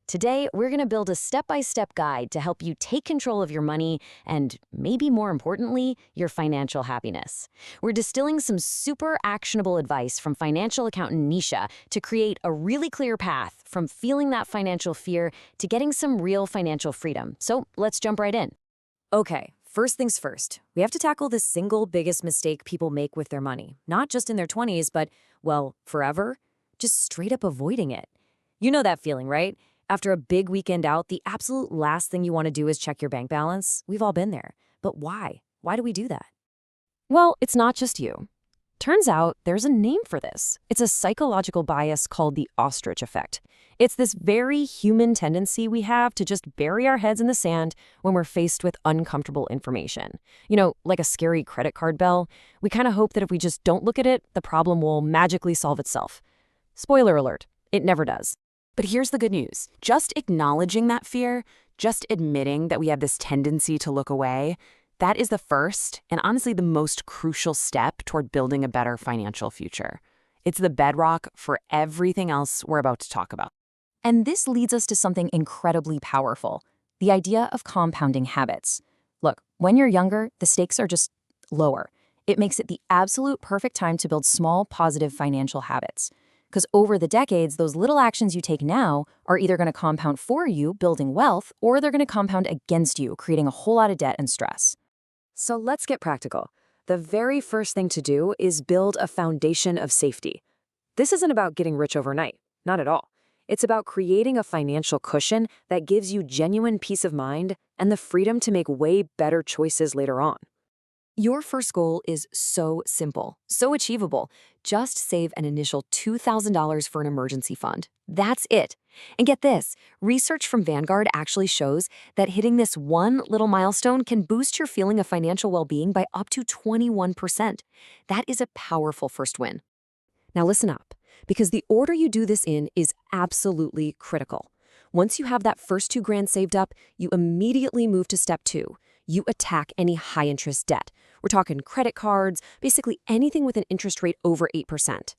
Today, we're going to build a step-by-step guide to help you take control of your money and, maybe more importantly, your financial happiness. We're distilling some super actionable advice from financial accountant Nisha to create a really clear path from feeling that financial fear to getting some real financial freedom. So let's jump right in. Okay, first things first. We have to tackle the single biggest mistake people make with their money. Not just in their 20s, but, well, forever. Just straight up avoiding it. You know that feeling, right? After a big weekend out, the absolute last thing you want to do is check your bank balance. We've all been there. But why? Why do we do that? Well, it's not just you. Turns out there's a name for this. It's a psychological bias called the ostrich effect. It's this very human tendency we have to just bury our heads in the sand when we're faced with uncomfortable information. You know, like a scary credit card bill. We kind of hope that if we just don't look at it, the problem will magically solve itself. Spoiler alert, it never does. But here's the good news. Just acknowledging that fear, just admitting that we have this tendency to look away, that is the first and honestly the most crucial step toward building a better financial future. It's the bedrock for everything else we're about to talk about. And this leads us to something incredibly powerful, the idea of compounding habits. Look, when you're younger, the stakes are just lower. It makes it the absolute perfect time to build small, positive financial habits. Because over the decades, those little actions you take now are either going to compound for you, building wealth, or they're going to compound against you, creating a whole lot of debt and stress. So let's get practical. The very first thing to do is build a foundation of safety. This isn't about getting rich overnight, not at all. It's about creating a financial cushion that gives you genuine peace of mind and the freedom to make way better choices later on. Your first goal is so simple, so achievable. Just save an initial $2,000 for an emergency fund. That's it. And get this, research from Vanguard actually shows that hitting this one little milestone can boost your feeling of financial well-being by up to 21%. That is a powerful first win. Now listen up, because the order you do this in is absolutely critical. Once you have that first $2,000 saved up, you immediately move to step 2. You attack any high-interest debt. We're talking credit cards, basically anything with an interest rate over 8%.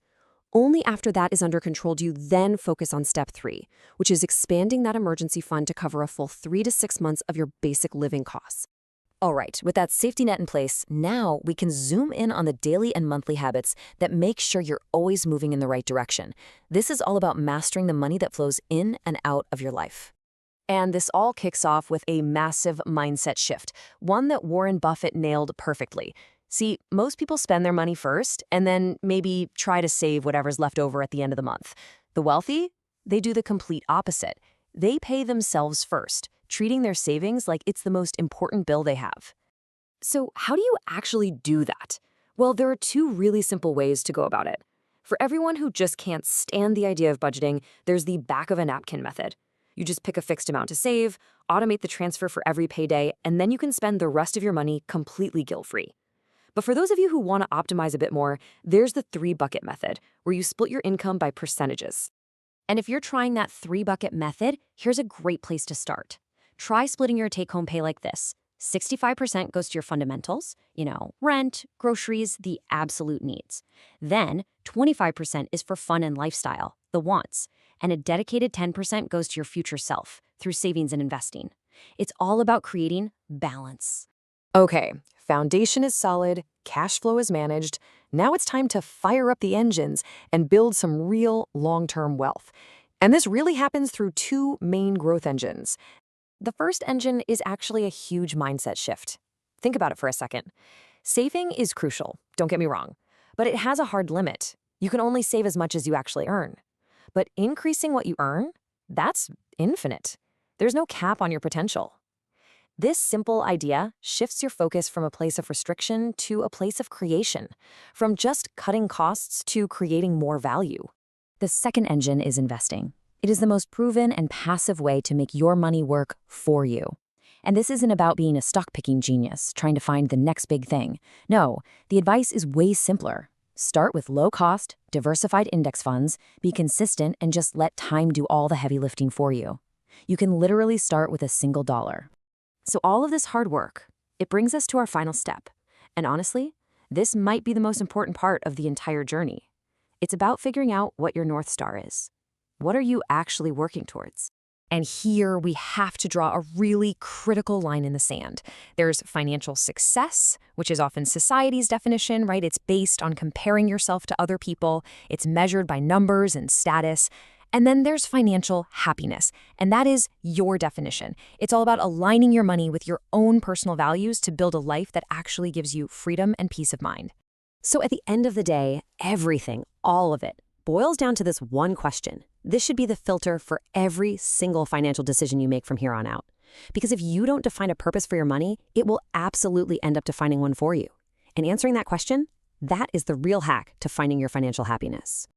Only after that is under control do you then focus on step 3, which is expanding that emergency fund to cover a full 3 to 6 months of your basic living costs. All right, with that safety net in place, now we can zoom in on the daily and monthly habits that make sure you're always moving in the right direction. This is all about mastering the money that flows in and out of your life. And this all kicks off with a massive mindset shift, one that Warren Buffett nailed perfectly. See, most people spend their money first and then maybe try to save whatever's left over at the end of the month. The wealthy, they do the complete opposite. They pay themselves first, treating their savings like it's the most important bill they have. So how do you actually do that? Well, there are 2 really simple ways to go about it. For everyone who just can't stand the idea of budgeting, there's the back of a napkin method. You just pick a fixed amount to save, automate the transfer for every payday, and then you can spend the rest of your money completely guilt-free. But for those of you who want to optimize a bit more, there's the 3-bucket method, where you split your income by percentages. And if you're trying that 3-bucket method, here's a great place to start. Try splitting your take-home pay like this. 65% goes to your fundamentals, rent, groceries, the absolute needs. Then 25% is for fun and lifestyle, the wants. And a dedicated 10% goes to your future self through savings and investing. It's all about creating balance. Okay, foundation is solid, cash flow is managed. Now it's time to fire up the engines and build some real long-term wealth. And this really happens through 2 main growth engines. The first engine is actually a huge mindset shift. Think about it for a second. Saving is crucial, don't get me wrong, but it has a hard limit. You can only save as much as you actually earn. But increasing what you earn, that's infinite. There's no cap on your potential. This simple idea shifts your focus from a place of restriction to a place of creation, from just cutting costs to creating more value. The second engine is investing. It is the most proven and passive way to make your money work for you. And this isn't about being a stock-picking genius, trying to find the next big thing. No, the advice is way simpler. Start with low-cost, diversified index funds, be consistent, and just let time do all the heavy lifting for you. You can literally start with a single dollar. So all of this hard work, it brings us to our final step. And honestly, this might be the most important part of the entire journey. It's about figuring out what your North Star is. What are you actually working towards? And here we have to draw a really critical line in the sand. There's financial success, which is often society's definition, right? It's based on comparing yourself to other people. It's measured by numbers and status. And then there's financial happiness, and that is your definition. It's all about aligning your money with your own personal values to build a life that actually gives you freedom and peace of mind. So at the end of the day, everything, all of it, boils down to this one question. This should be the filter for every single financial decision you make from here on out. Because if you don't define a purpose for your money, it will absolutely end up defining one for you. And answering that question, that is the real hack to finding your financial happiness.